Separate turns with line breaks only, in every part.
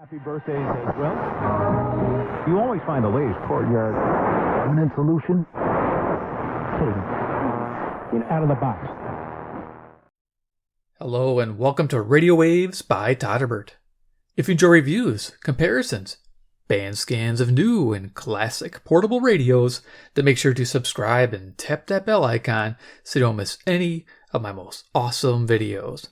Happy birthdays as well. You always find the latest courtyard permanent solution. Out of the box.
Hello and welcome to Radio Waves by Todderbert. If you enjoy reviews, comparisons, band scans of new and classic portable radios, then make sure to subscribe and tap that bell icon so you don't miss any of my most awesome videos.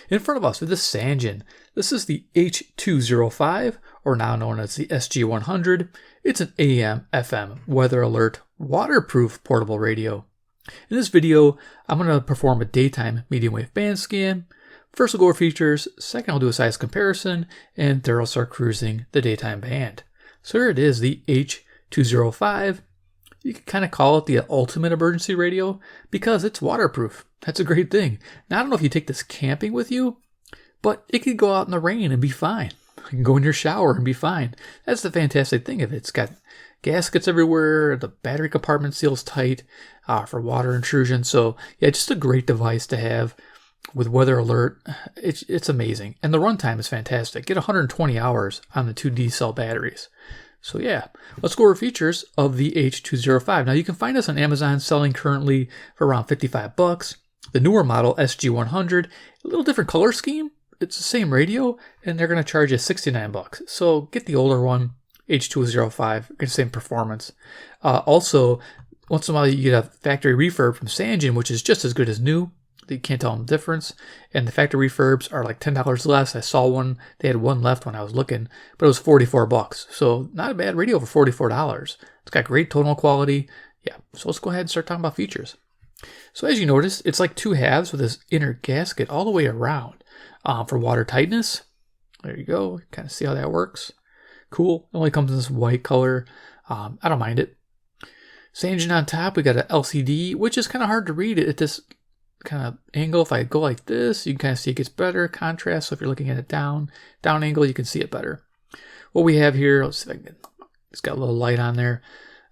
In front of us with the Sangean. This is the H205, or now known as the SG100. It's an AM, FM, weather alert, waterproof portable radio. In this video, I'm going to perform a daytime medium wave band scan. First, we'll go over features. Second, I'll do a size comparison. And third, I'll start cruising the daytime band. So here it is, the H205. You can kind of call it the ultimate emergency radio because it's waterproof. That's a great thing. Now, I don't know if you take this camping with you, but it could go out in the rain and be fine. You can go in your shower and be fine. That's the fantastic thing of it. It's got gaskets everywhere. The battery compartment seals tight for water intrusion. So yeah, just a great device to have with weather alert. It's amazing. And the runtime is fantastic. Get 120 hours on the 2D cell batteries. So yeah, let's go over features of the H205. Now you can find us on Amazon selling currently for around $55. The newer model SG100, a little different color scheme. It's the same radio, and they're going to charge you $69. So get the older one, H205, get the same performance. Also, once in a while you get a factory refurb from Sangean, which is just as good as new. You can't tell them the difference. And the factory refurbs are like $10 less. I saw one, they had one left when I was looking, but it was $44. So not a bad radio for $44. It's got great tonal quality. Yeah, so let's go ahead and start talking about features. So as you notice, it's like two halves with this inner gasket all the way around for water tightness. There you go. Kind of see how that works. Cool. It only comes in this white color. I don't mind it. Sangean on top, we got an LCD, which is kind of hard to read at this kind of angle. If I go like this, you can kind of see it gets better contrast. So if you're looking at it down angle, you can see it better. What we have here, let's see if I can, it's got a little light on there.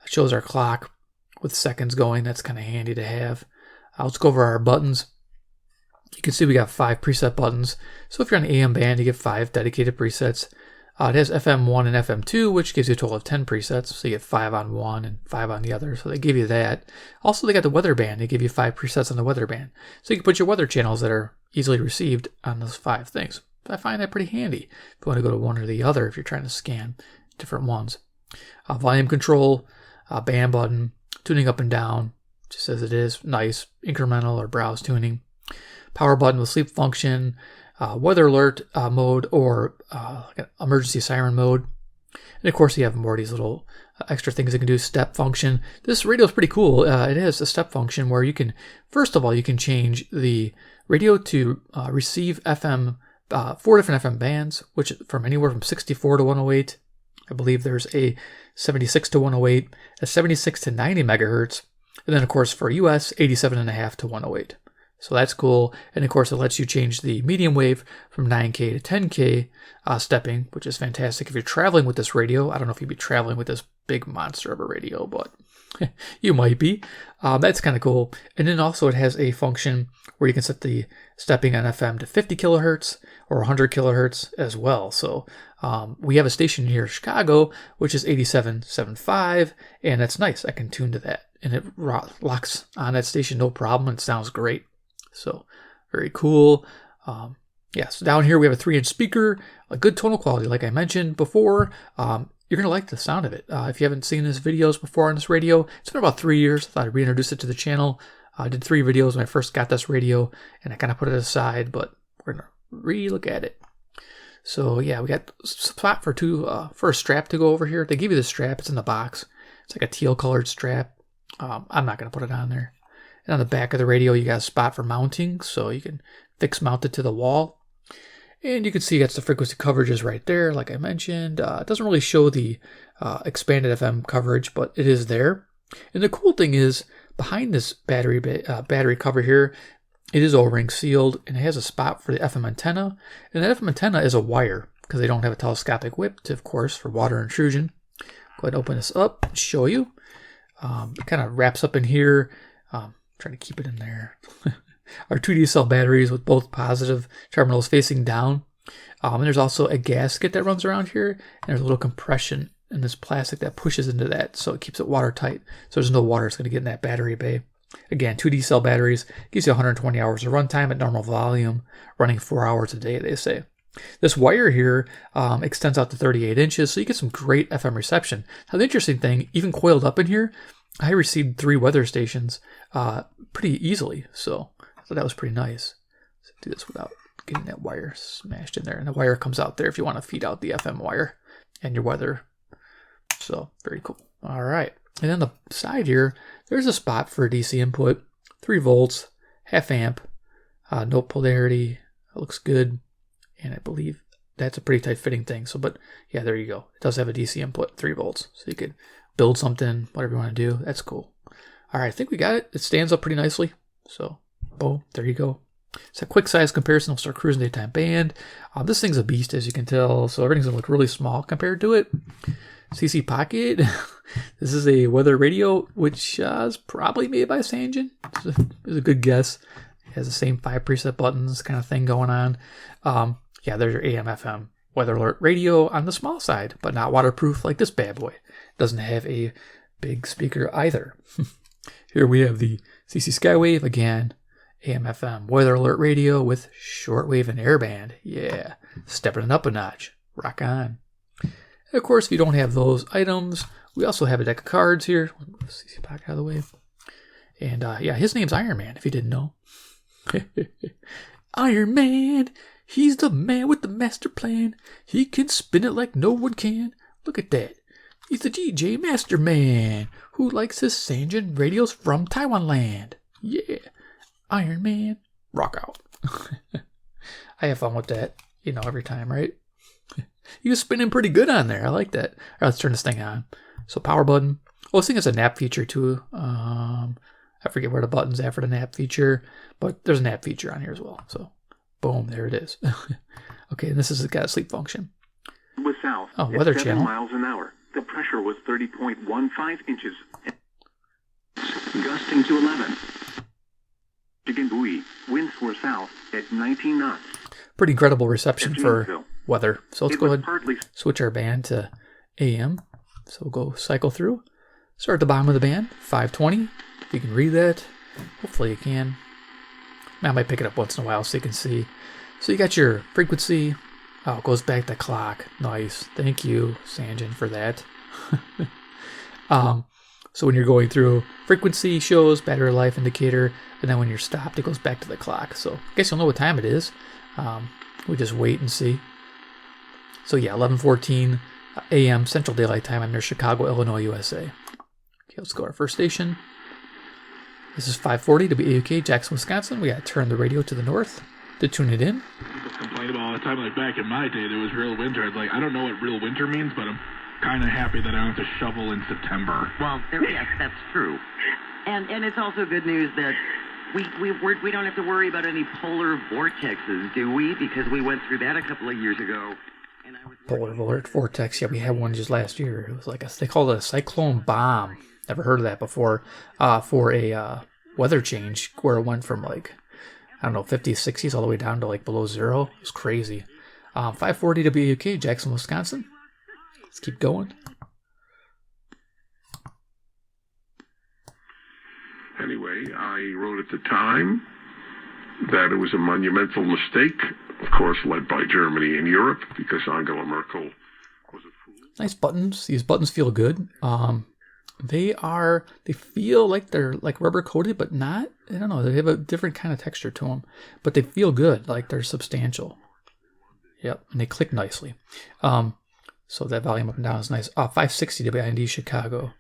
It shows our clock with seconds going. That's kind of handy to have. Let's go over our buttons. You can see we got 5 preset buttons. So if you're on the AM band, you get 5 dedicated presets. It has FM1 and FM2, which gives you a total of 10 presets. So you get 5 on one and 5 on the other. So they give you that. Also, they got the weather band. They give you 5 presets on the weather band. So you can put your weather channels that are easily received on those 5 things. I find that pretty handy if you want to go to one or the other if you're trying to scan different ones. Volume control, band button, tuning up and down, just as it is. Nice, incremental or browse tuning. Power button with sleep function. Weather alert mode or like an emergency siren mode. And of course you have more of these little extra things you can do. Step function. This radio is pretty cool. It has a step function where you can, first of all, you can change the radio to receive FM, 4 different FM bands, which from anywhere from 64 to 108. I believe there's a 76 to 108, a 76 to 90 megahertz, and then of course for US, 87.5 to 108. So that's cool. And of course, it lets you change the medium wave from 9K to 10K stepping, which is fantastic. If you're traveling with this radio, I don't know if you'd be traveling with this big monster of a radio, but you might be. That's kind of cool. And then also it has a function where you can set the stepping on FM to 50 kilohertz or 100 kilohertz as well. So we have a station here in Chicago, which is 87.75, and that's nice. I can tune to that. And it locks on that station, no problem. It sounds great. So very cool. So down here we have a 3-inch speaker, a good tonal quality, like I mentioned before. You're going to like the sound of it. If you haven't seen this videos before on this radio, it's been about 3 years. I thought I'd reintroduce it to the channel. I did 3 videos when I first got this radio, and I kind of put it aside, but we're going to re-look at it. So yeah, we got a spot for a strap to go over here. They give you the strap. It's in the box. It's like a teal colored strap. I'm not going to put it on there. And on the back of the radio, you got a spot for mounting, so you can fix mount it to the wall. And you can see that's the frequency coverages right there, like I mentioned. It doesn't really show the expanded FM coverage, but it is there. And the cool thing is, behind this battery cover here, it is O-ring sealed, and it has a spot for the FM antenna. And that FM antenna is a wire, because they don't have a telescopic whip, of course, for water intrusion. Go ahead and open this up and show you. It kind of wraps up in here. Trying to keep it in there. Our 2D cell batteries with both positive terminals facing down. And there's also a gasket that runs around here, and there's a little compression in this plastic that pushes into that, so it keeps it watertight. So there's no water that's going to get in that battery bay. Again, 2D cell batteries, gives you 120 hours of runtime at normal volume, running 4 hours a day, they say. This wire here extends out to 38 inches, so you get some great FM reception. Now, the interesting thing, even coiled up in here, I received 3 weather stations pretty easily, so that was pretty nice. So do this without getting that wire smashed in there. And the wire comes out there if you want to feed out the FM wire and your weather. So, very cool. All right. And on the side here, there's a spot for a DC input, 3 volts, half amp, no polarity. It looks good. And I believe that's a pretty tight fitting thing. So, but yeah, there you go. It does have a DC input, 3 volts. So you could build something, whatever you want to do. That's cool. All right, I think we got it. It stands up pretty nicely. So, boom, there you go. It's a quick size comparison. We'll start cruising daytime band. This thing's a beast, as you can tell. So everything's going to look really small compared to it. CC Pocket. This is a weather radio, which is probably made by Sangean. It's a good guess. It has the same 5 preset buttons kind of thing going on. Yeah, there's your AM, FM weather alert radio on the small side, but not waterproof like this bad boy. It doesn't have a big speaker either. Here we have the CC Skywave, again, AM, FM weather alert radio with shortwave and airband. Yeah, stepping it up a notch. Rock on. And of course, if you don't have those items, we also have a deck of cards here. Move CC Pocket out of the way. And yeah, his name's Iron Man, if you didn't know. Iron Man, he's the man with the master plan. He can spin it like no one can. Look at that. He's the DJ Master Man who likes his Sangean radios from Taiwan land. Yeah, Iron Man, rock out. I have fun with that, you know, every time, right? He was spinning pretty good on there. I like that. All right, let's turn this thing on. So power button. Oh, this thing has a nap feature too. I forget where the button's at for the nap feature, but there's a nap feature on here as well. So, boom, there it is. Okay, and this has got a sleep function.
Was south.
Oh, weather
at 7
channel.
miles an hour. The pressure was 30.15 inches. Gusting to 11. Chicken buoy. Winds were south at 19 knots.
Pretty incredible reception for weather. So let's go ahead
partly
and switch our band to AM. So we'll go cycle through. Start at the bottom of the band, 520. If you can read that, hopefully you can. I might pick it up once in a while so you can see. So you got your frequency. Oh, it goes back to clock. Nice. Thank you, Sangean, for that. So when you're going through, frequency shows, battery life indicator, and then when you're stopped, it goes back to the clock. So I guess you'll know what time it is. We just wait and see. So yeah, 11:14 a.m. Central Daylight Time. I'm near Chicago, Illinois, USA. Okay, let's go to our first station. This is 540 WAUK, Jackson, Wisconsin. We got to turn the radio to the north to tune it in.
People complain about all the time, like back in my day, there was real winter. It's like, I don't know what real winter means, but I'm kind of happy that I don't have to shovel in September.
Well, yes, that's true. And it's also good news that we don't have to worry about any polar vortexes, do we? Because we went through that a couple of years ago. And I was
Polar vortex. Yeah, we had one just last year. It was like they called it a cyclone bomb. Never heard of that before. For a weather change where it went from like, I don't know, 50s, 60s all the way down to like below zero. It was crazy. 540 WAUK, Jackson, Wisconsin. Let's keep going.
Anyway, I wrote at the time that it was a monumental mistake, of course, led by Germany and Europe, because Angela Merkel was a fool.
Nice buttons. These buttons feel good. They feel like they're like rubber coated, but not. I don't know. They have a different kind of texture to them, but they feel good. Like they're substantial. Yep. And they click nicely. So that volume up and down is nice. 560 WIND Chicago.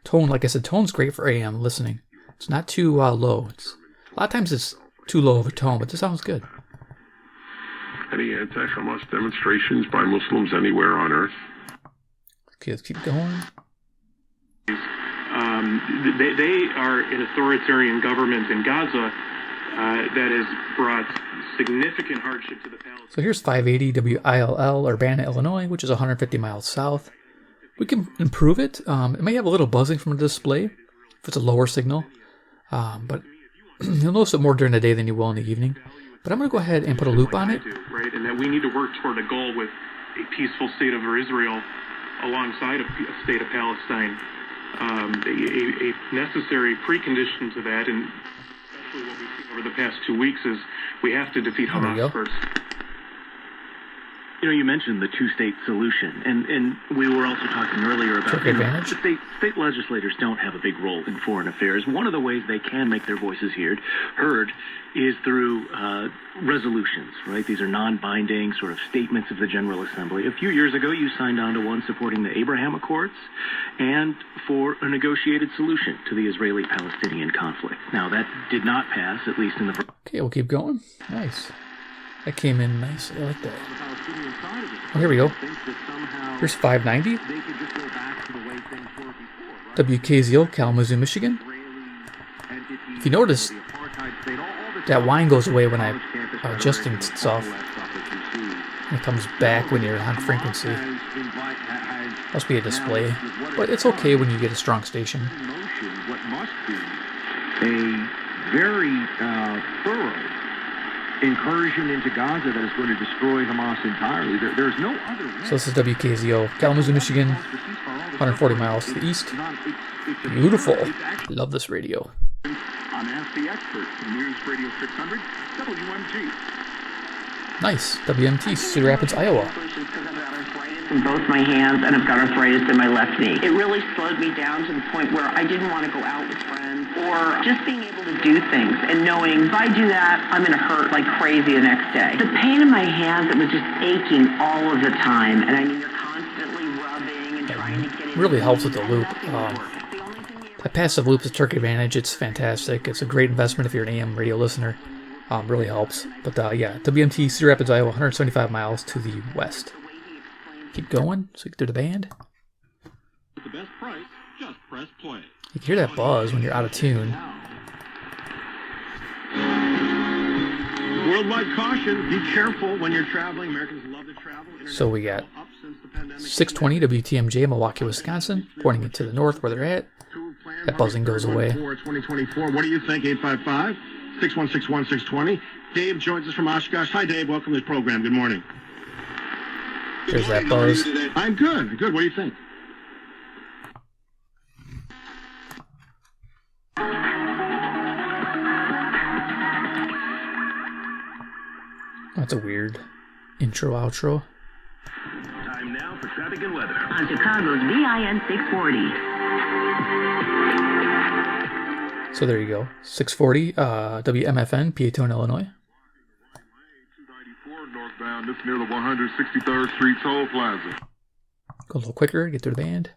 Tone, like I said, tone's great for AM listening. It's not too low. A lot of times it's too low of a tone, but this sounds good.
Any anti-Hamas demonstrations by Muslims anywhere on Earth?
Okay, let's keep going.
They are an authoritarian government in Gaza that has brought significant hardship to the Palestinians.
So here's 580 WILL, Urbana, Illinois, which is 150 miles south. We can improve it. It may have a little buzzing from the display if it's a lower signal, but you'll notice it more during the day than you will in the evening. But I'm going to go ahead and put a loop on it.
Right, and that we need to work toward a goal with a peaceful state of Israel alongside a state of Palestine. A necessary precondition to that, and especially what we've seen over the past 2 weeks, is we have to defeat Hamas first.
You know, you mentioned the two-state solution, and we were also talking earlier about state legislators don't have a big role in foreign affairs. One of the ways they can make their voices heard is through resolutions, right? These are non-binding sort of statements of the General Assembly. A few years ago, you signed on to one supporting the Abraham Accords and for a negotiated solution to the Israeli-Palestinian conflict. Now, that did not pass, at least in the...
Okay, we'll keep going. Nice. That came in nice. I like that. Oh, here we go. Here's 590. WKZO, Kalamazoo, Michigan. If you notice, that whine goes away when I'm adjusting stuff. It comes back when you're on frequency. Must be a display. But it's okay when you get a strong station.
What must be a very thorough incursion into Gaza that is going to destroy Hamas entirely. There's no other way.
So this is WKZO, Kalamazoo, Michigan, 140 miles to the east. Beautiful. Love this radio.
I'm Ask the Expert from News Radio 600, WMT.
Nice. WMT, Cedar Rapids, Iowa.
In both my hands, and I've got arthritis in my left knee. It really slowed me down to the point where I didn't want to go out with friends or just being able to do things and knowing if I do that, I'm going to hurt like crazy the next day. The pain in my hands, it was just aching all of the time. And I mean, you're constantly rubbing and trying to get it.
Really helps with the loop. That passive loop is Terk Advantage. It's fantastic. It's a great investment if you're an AM radio listener. Really helps. But yeah, WMT, Cedar Rapids, Iowa, 175 miles to the west. Keep going so you get through the band.
The best price, just press play.
You can hear that buzz when you're out of tune.
Worldwide caution, be careful when you're traveling. Americans love to travel.
So we got 620 WTMJ, Milwaukee, Wisconsin, pointing it to the north where they're at. That buzzing goes away.
2024. What do you think? 855-616-1620. Dave joins us from Oshkosh. Hi, Dave. Welcome to the program. Good morning.
There's that buzz.
I'm good. Good. What do you think?
That's a weird intro, outro.
Time now for traffic and weather.
On Chicago's VIN 640.
So there you go. 640, WMFN, Peatone, Illinois.
Northbound, it's near the 163rd Street Toll Plaza.
Go a little quicker, get through the band.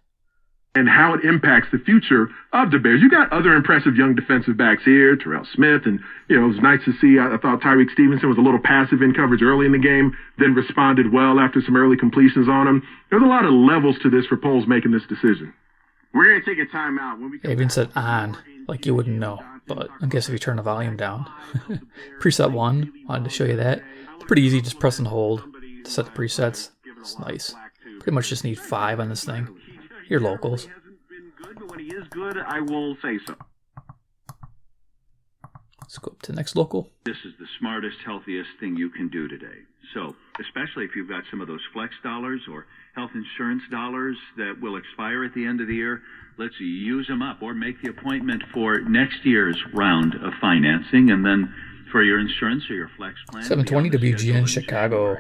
And how it impacts the future of the Bears. You got other impressive young defensive backs here, Terrell Smith, and, it was nice to see. I thought Tyreek Stevenson was a little passive in coverage early in the game, then responded well after some early completions on him. There's a lot of levels to this for Poles making this decision.
We're going to take a timeout. When we
I even said on, like you wouldn't know, but I guess if you turn the volume down. Preset 1, wanted to show you that. It's pretty easy, just press and hold to set the presets. It's nice. Pretty much just need 5 on this thing. Your locals.
But when he is good, I will say so.
Let's go up to the next local.
This is the smartest, healthiest thing you can do today. So, especially if you've got some of those flex dollars or health insurance dollars that will expire at the end of the year, let's use them up or make the appointment for next year's round of financing and then for your insurance or your flex plan.
720 WGN Chicago.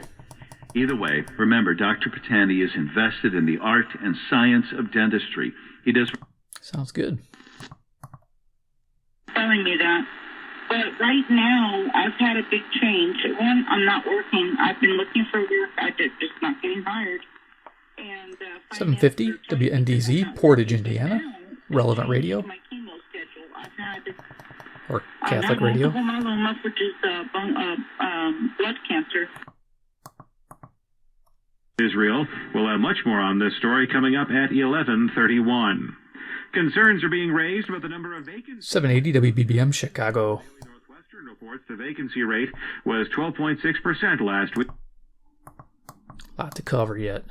Either way, remember, Dr. Patani is invested in the art and science of dentistry. He does...
Sounds good.
Telling me that. But right now, I've had a big change. One, I'm not working. I've been looking for work. I'm just not getting hired. And
750 WNDZ, Portage, Indiana. Relevant radio. Or Catholic radio.
Which is blood cancer.
Israel. We'll have much more on this story coming up at 11:31. Concerns are being raised about the number of vacancies.
780 WBBM Chicago.
Northwestern reports the vacancy rate was 12.6% last week.
Lot to cover yet.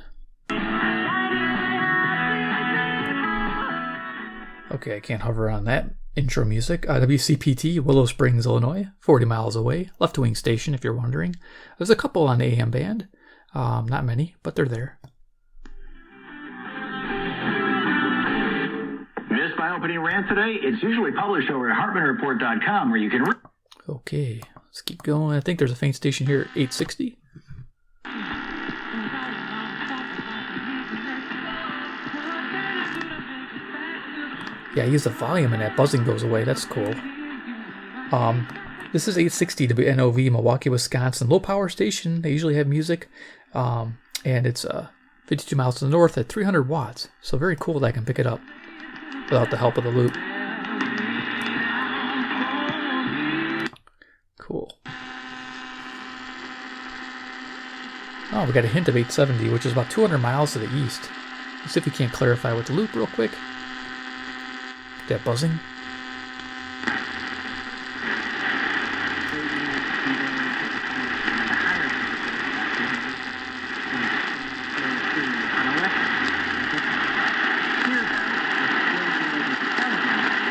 Okay, I can't hover on that Intro music, WCPT, Willow Springs, Illinois, 40 miles away. Left Wing Station, if you're wondering. There's a couple on the AM band. Not many, but they're there.
Missed my opening rant today? It's usually published over at HartmanReport.com where you can...
Okay, let's keep going. I think there's a faint station here, 860. Yeah, I use the volume and that buzzing goes away. That's cool. This is 860 WNOV, Milwaukee, Wisconsin. Low power station. They usually have music. And it's 52 miles to the north at 300 watts. So very cool that I can pick it up without the help of the loop. Cool. Oh, we got a hint of 870, which is about 200 miles to the east. Let's see if we can't clarify with the loop real quick. That buzzing.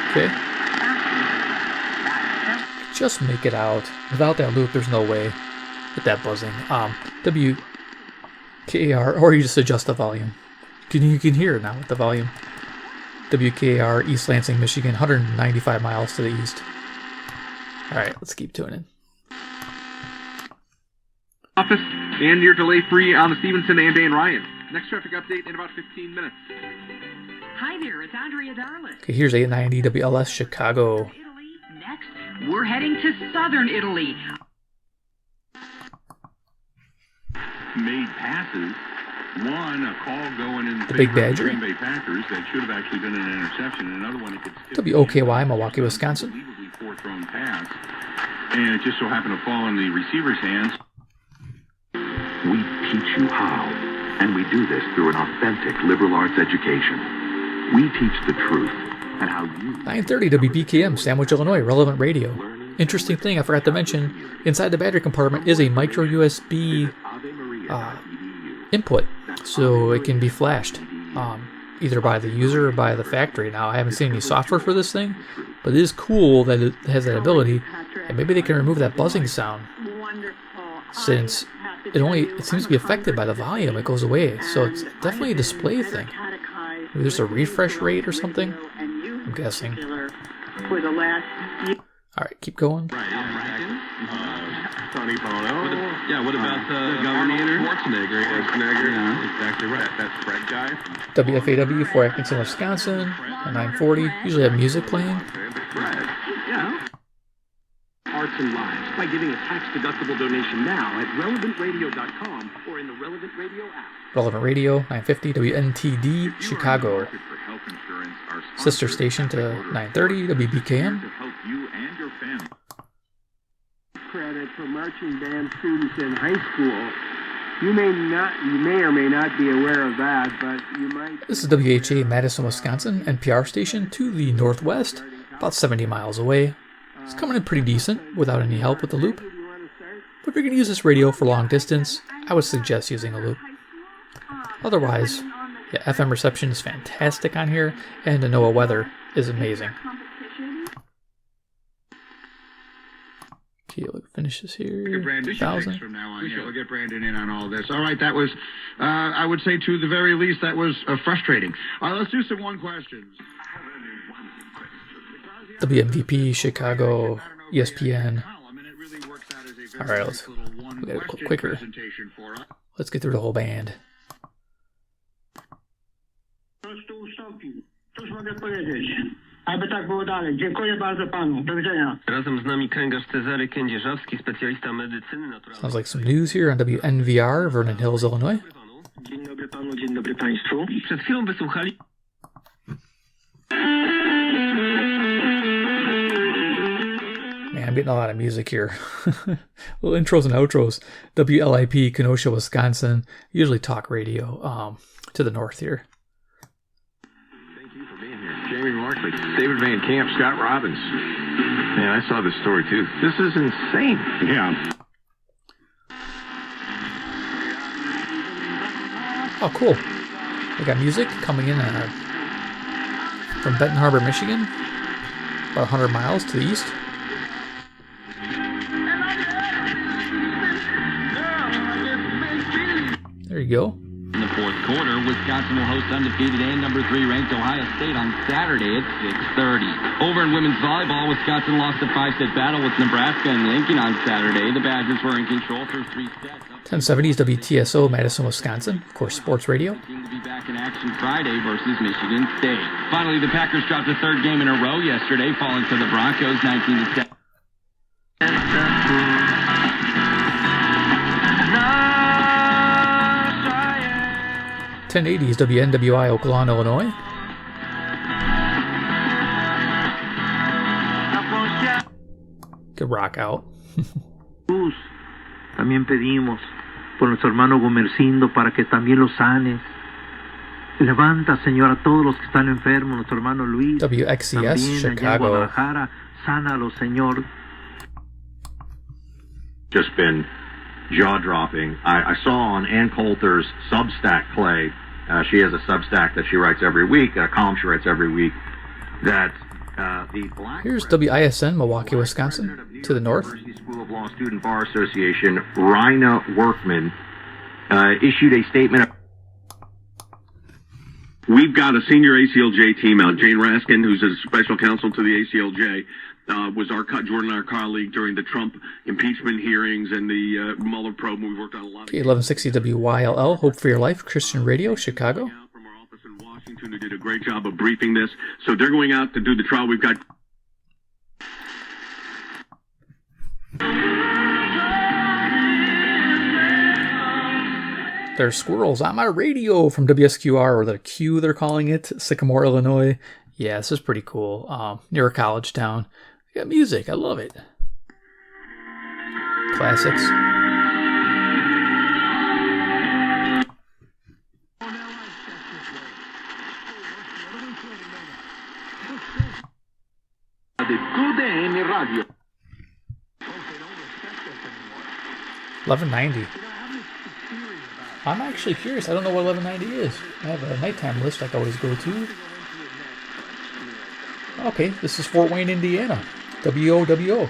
Okay. Just make it out. Without that loop, there's no way. With that buzzing. WKAR, or you just adjust the volume. You can hear it now with the volume. WKAR, East Lansing, Michigan, 195 miles to the east. Alright, let's keep tuning.
Office, and you're delay free on the Stevenson and Dan Ryan. Next traffic update in about 15 minutes.
Hi there, it's Andrea Darling.
Okay, here's 890 WLS Chicago.
Next, we're heading to southern Italy.
Made passes. One, a call going in
The Big Badger.
Green Bay Packers that should have actually been an interception. And another one, it could
WOKY, Milwaukee, Wisconsin.
fourth thrown pass, and it just so happened to fall in the receiver's hands.
We teach you how, and we do this through an authentic liberal arts education. We teach the truth and how you...
930 WBKM, Sandwich, Illinois, Relevant Radio. Interesting thing I forgot to mention, inside the battery compartment is a micro USB input, so it can be flashed either by the user or by the factory. Now, I haven't seen any software for this thing, but it is cool that it has that ability, and maybe they can remove that buzzing sound, since it seems to be affected by the volume. It goes away, so it's definitely a display thing. Maybe there's a refresh rate or something, I'm guessing. Alright, keep going.
Tony Bono. Yeah, what about the governor? Schwarzenegger. Yeah, exactly right. That's Fred guy.
WFAW for Atkinson, Wisconsin, at 940. Usually have music playing.
Fred. Yeah.
Arts and Lives by giving a tax-deductible donation now at relevantradio.com or in the Relevant Radio app.
Relevant Radio, 950 WNTD, Chicago. Sister station to 930 WBKM.
Credit for marching band students in high school. You may or may not be aware of that, but you might...
This is WHA Madison, Wisconsin, NPR station to the northwest, about 70 miles away. It's coming in pretty decent without any help with the loop. But if you're going to use this radio for long distance, I would suggest using a loop. Otherwise, yeah, FM reception is fantastic on here, and the NOAA weather is amazing. Okay, we'll finish this here. 2000.
From now on. Yeah, we'll get Brandon in on all this. All right, that was, I would say to the very least, that was frustrating. All right, let's do some one questions.
WMVP, Chicago, ESPN. All right, let's get it quicker. Let's get through the whole band. Sounds like some news here on WNVR, Vernon Hills, Illinois. Man, I'm getting a lot of music here. Little intros and outros. WLIP, Kenosha, Wisconsin. Usually talk radio to the north here.
Jamie Markley, David Van Camp, Scott Robbins. Man, I saw this story too. This is insane. Yeah.
Oh, cool. We got music coming in from Benton Harbor, Michigan. About 100 miles to the east. There you go.
In the fourth quarter, Wisconsin will host undefeated and number 3 ranked Ohio State on Saturday at 6:30. Over in women's volleyball, Wisconsin lost a 5-set battle with Nebraska and Lincoln on Saturday. The Badgers were in control through 3 sets.
1070s WTSO, Madison, Wisconsin. Of course, sports radio.
To be back in action Friday versus Michigan State. Finally, the Packers dropped a third game in a row yesterday, falling to the Broncos 19-7.
1080s WNWI, Oakland, Illinois. Good rock out.
También pedimos por nuestro hermano Gomercindo para que también lo sanes. Levanta, Señor, a todos los que están enfermos, nuestro hermano Luis.
WXCS, Chicago.
Sánalo, Señor.
Just been jaw-dropping. I saw on Ann Coulter's Substack, Clay, she has a Substack that she writes every week, a column she writes every week, that the Black...
Here's WISN, Milwaukee, Wisconsin, to the north.
University School of Law Student Bar Association, Rina Workman, issued a statement.
We've got a senior ACLJ team out. Jane Raskin, who's a special counsel to the ACLJ, was Jordan, our colleague, during the Trump impeachment hearings and the Mueller probe. We worked on a lot of...
1160 WYLL, Hope for Your Life, Christian Radio, Chicago.
From our office in Washington, who did a great job of briefing this. So they're going out to do the trial. We've got...
There's squirrels on my radio from WSQR, or the Q they're calling it, Sycamore, Illinois. Yeah, this is pretty cool. Near a college town. We got music. I love it. Classics.
Radio.
1190. I'm actually curious. I don't know what 1190 is. I have a nighttime list I always go to. Okay, this is Fort Wayne, Indiana. WOWO.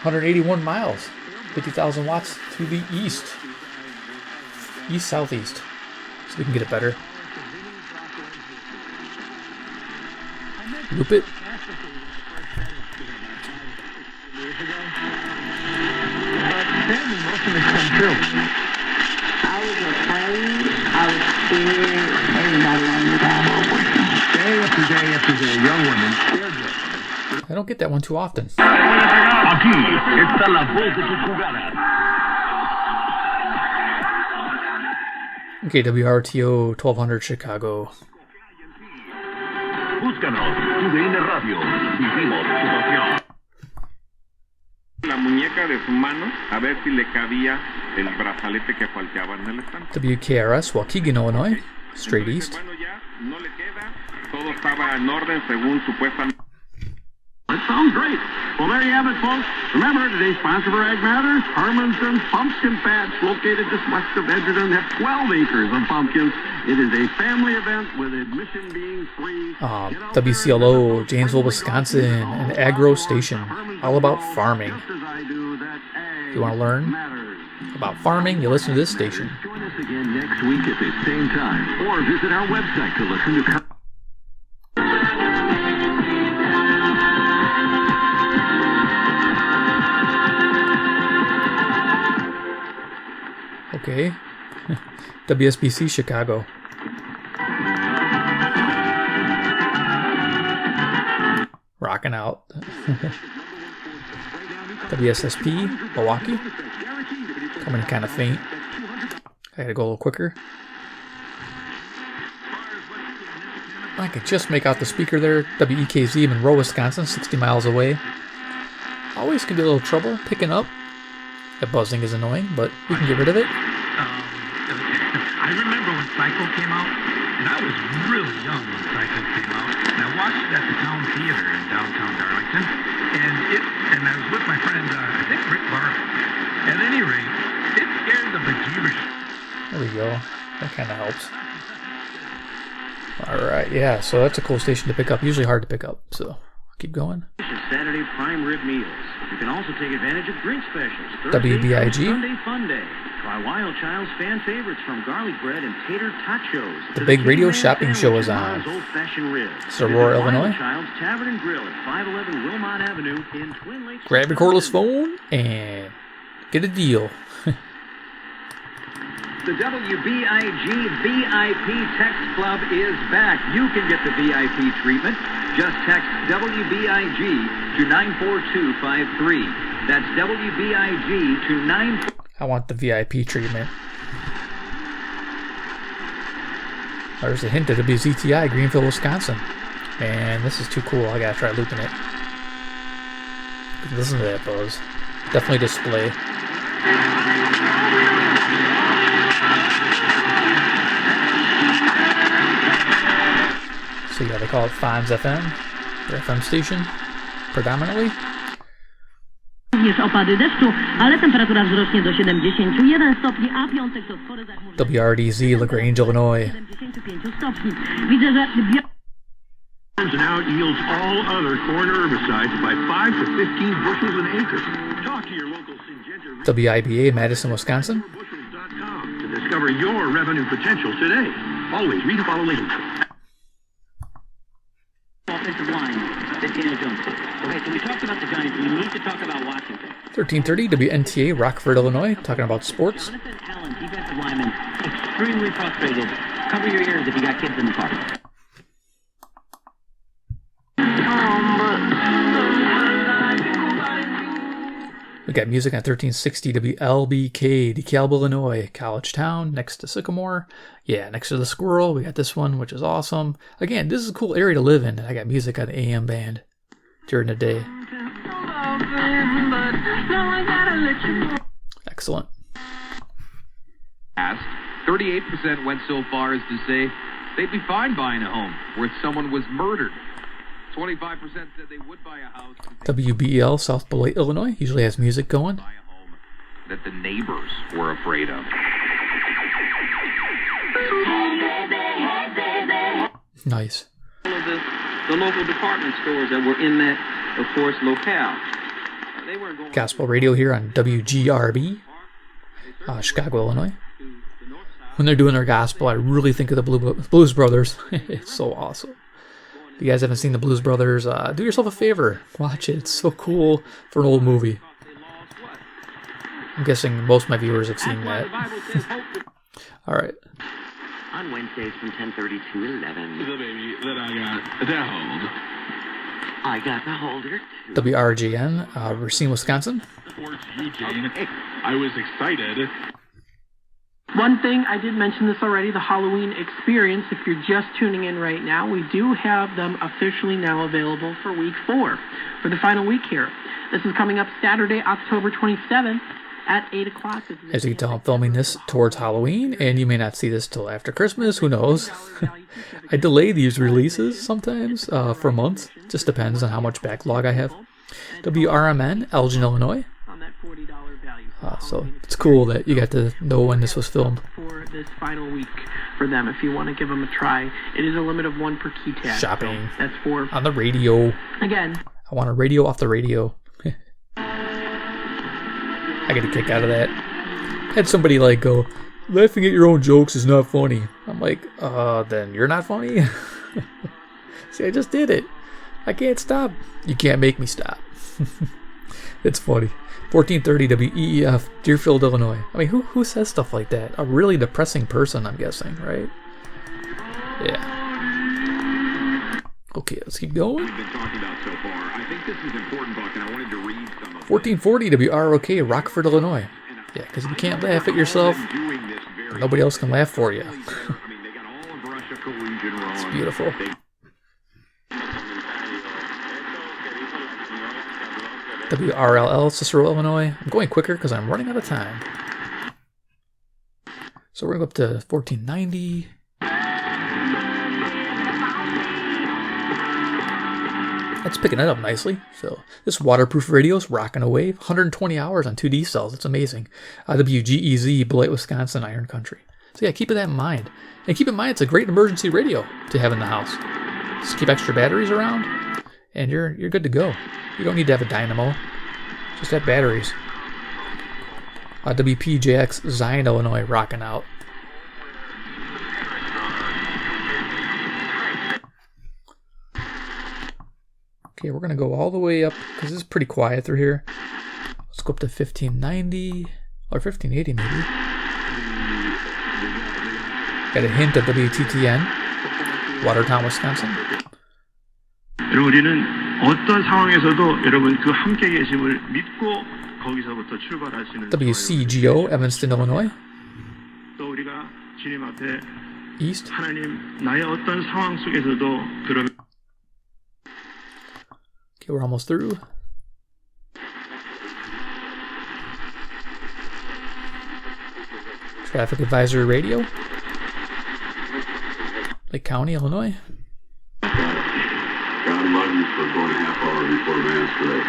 181 miles. 50,000 watts to the east. East-southeast. So we can get it better. Loop it.
I was afraid. I was scared. Everybody wanted to die.
Day after day after day, young women.
I don't get that one too often.
Aquí está la voz de tus jugadas.
Okay, WRTO 1200 Chicago.
Búscanos, TUDN Radio. Vivimos tu pasión.
La muñeca de su mano a ver si le cabía el brazalete que faltaba en el estante.
WKRS, Waukegan, Illinois, straight east.
Bueno, ya no le queda. Todo estaba en orden según supuestamente.
That sounds great. Well, there you have it, folks. Remember, today's sponsor for Ag Matters, Hermanson's Pumpkin Patch, located just west of Edgerton, have 12 acres of pumpkins. It is a family event with admission being free.
WCLO, Janesville, Wisconsin, an agro station, all about farming. You want to learn about farming? You listen to this station.
Join us again next week at the same time, or visit our website to listen to.
Okay. WSBC Chicago. Rockin' out. WSSP Milwaukee. Coming in kind of faint. I gotta go a little quicker. I could just make out the speaker there. WEKZ Monroe, Wisconsin, 60 miles away. Always can be a little trouble picking up. The buzzing is annoying, but we can get rid of it.
I remember when Psycho came out, and I was really young when Psycho came out, and I watched it at the Town Theater in downtown Darlington, and I was with my friend, I think Rick Barber. At any rate, it scared the bejeebers.
There we go. That kind of helps. Alright, yeah, so that's a cool station to pick up. Usually hard to pick up, so Keep going.
Saturday prime rib meals. You can also take advantage of drink specials.
WBIG.
Sunday Fun Day. Try Wild Child's fan favorites from garlic bread and tater tachos.
The big radio shopping show is on. It's Aurora, Illinois.
Child's Tavern and Grill at 511 Wilmot Avenue in Twin Lakes.
Grab your cordless phone and get a deal.
The WBIG VIP Text Club is back. You can get the VIP treatment. Just text WBIG to 94253. That's WBIG to 94253.
I want the VIP treatment. There's a hint that it'll be ZTI, Greenville, Wisconsin. Man, this is too cool. I gotta try looping it. Listen to that buzz. Definitely display. So yeah, they call it Fonz FM, their FM station, predominantly.
Jest opady deszczu, ale temperatura wzrośnie do 71 stopni, a piątek to spory zachmurzenie.
WRDZ, LaGrange, Illinois.
75 stopni. Widzę, że
now yields all other corn herbicides by 5 to 15 bushels an acre. Talk to your local Syngenta
WIBA, Madison, Wisconsin.
to discover your revenue potential today. Always read and follow links.
Offensive line that Daniel Jones did. Okay, so we talked about the Giants. We need to talk about Washington.
1330 WNTA, Rockford, Illinois. Talking about sports.
Jonathan Allen, defensive lineman, extremely frustrated. Cover your ears if you got kids in the car.
We got music on 1360 WLBK, DeKalb, Illinois, College Town, next to Sycamore. Yeah, next to the Squirrel, we got this one, which is awesome. Again, this is a cool area to live in. I got music on the AM band during the day. Excellent.
38% went so far as to say they'd be fine buying a home where someone was murdered. 25% said they would buy a house.
WBEL, South Beloit, Illinois, usually has music going.
That the neighbors were afraid of.
Nice.
All of the local department stores that were in that, of course, locale. They weren't going.
Gospel radio here on WGRB, Chicago, Illinois. When they're doing their gospel, I really think of the Blues Brothers. It's so awesome. If you guys haven't seen the Blues Brothers, do yourself a favor. Watch it. It's so cool for an old movie. I'm guessing most of my viewers have seen that. All right.
On Wednesdays from 10:30 to 11.
The baby that I got to hold.
I got the holder.
WRGN, Racine, Wisconsin.
Towards you, Jane. I was excited.
One thing, I did mention this already, the Halloween experience. If you're just tuning in right now, we do have them officially now available for week 4, for the final week here. This is coming up Saturday, October 27th at 8 o'clock.
As you can tell, I'm filming this towards Halloween, and you may not see this till after Christmas. Who knows? I delay these releases sometimes for months. Just depends on how much backlog I have. WRMN, Elgin, Illinois. So it's cool that you got to know when this was filmed.
For this final week for them, if you want to give them a try. It is a limit of 1 per key tag.
Shopping.
So that's for...
On the radio.
Again.
I want a radio off the radio. I get a kick out of that. Had somebody like go, laughing at your own jokes is not funny. I'm like, then you're not funny? See, I just did it. I can't stop. You can't make me stop. It's funny. 1430 WEEF, Deerfield, Illinois. I mean, who says stuff like that? A really depressing person, I'm guessing, right? Yeah. Okay, let's keep going.
We've been talking about so far. I think this is important, Buck, and I wanted to read some of
1440 WROK, Rockford, Illinois. Yeah, because if you can't laugh at yourself, nobody else can laugh for you. It's beautiful. WRLL, Cicero, Illinois. I'm going quicker because I'm running out of time. So we're going to go up to 1490. That's picking it up nicely. So this waterproof radio is rocking away. 120 hours on 2D cells. It's amazing. WGEZ, Beloit, Wisconsin, Iron Country. So yeah, keep that in mind. And keep in mind, it's a great emergency radio to have in the house. Just keep extra batteries around. and you're good to go. You don't need to have a dynamo, just have batteries. WPJX Zion, Illinois, rocking out. Okay, we're gonna go all the way up because this is pretty quiet through here. Let's go up to 1590 or 1580 maybe. Got a hint of WTTN, Watertown, Wisconsin.
여러분, 우리는 어떤 상황에서도 여러분 그 함께 계심을 믿고 거기서부터 출발하시는
WCGO, Evanston, Illinois.
또 우리가 주님 앞에
East.
하나님 나의 어떤 상황 속에서도 그러면
Okay, we're almost through. Traffic Advisory Radio. Lake County, Illinois.
God love you for going a half hour before Mass for that.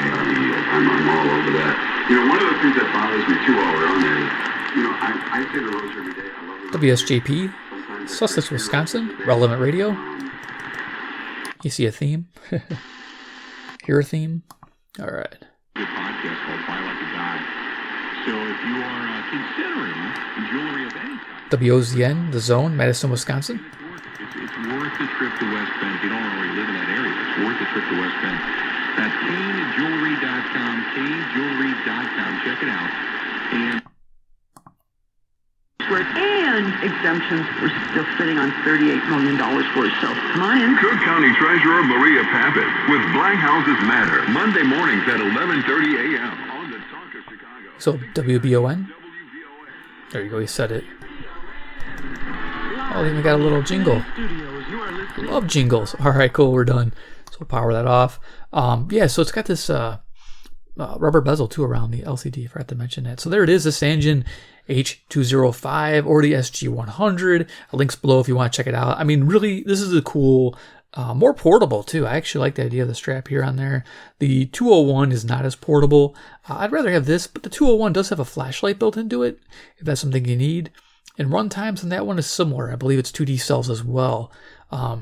I'm all over that. You know, one of the things that bothers me too while we're on there is, you know, I say the rosary every day. I love the
WSJP, Sussex, Wisconsin. Relevant Radio. You see a theme? Hear a theme? All right.
Good podcast called Buy Like a Guy. So if you are considering jewelry of any kind,
WOZN, The Zone, Madison, Wisconsin.
it's worth the trip to West Bend. If you don't already live in that area, it's worth the trip to West Bend. That's KaneJewelry.com, KaneJewelry.com. Check it out.
And exemptions were still sitting on $38 million for it. So come on in.
Cook County Treasurer Maria Pappas with Black Houses Matter, Monday mornings at 11:30 a.m. on the Talk of Chicago.
So WBON. There you go. You said it. Oh, even got a little jingle. Love jingles. All right, cool. We're done. So we'll power that off. Yeah. So it's got this rubber bezel too around the LCD. I forgot to mention that. So there it is. The Sangean H205 or the SG100. Links below if you want to check it out. I mean, really, this is a cool, more portable too. I actually like the idea of the strap here on there. The 201 is not as portable. I'd rather have this, but the 201 does have a flashlight built into it if that's something you need. And run times on that one is similar. I believe it's 2D cells as well. I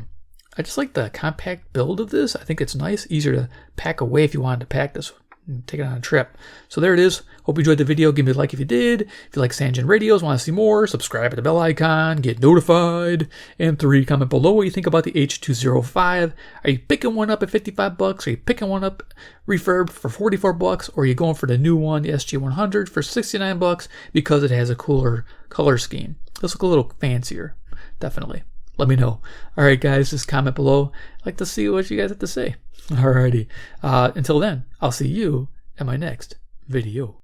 just like the compact build of this. I think it's nice, easier to pack away if you wanted to pack this and take it on a trip. So there it is. Hope you enjoyed the video. Give me a like if you did. If you like Sangean radios, want to see more, subscribe to the bell icon, get notified. And 3, comment below what you think about the H205. Are you picking one up at $55? Are you picking one up refurb for $44? Or are you going for the new one, the SG100 for $69 because it has a cooler color scheme? This look a little fancier, definitely. Let me know. All right, guys, just comment below. I'd like to see what you guys have to say. Alrighty. Until then, I'll see you in my next video.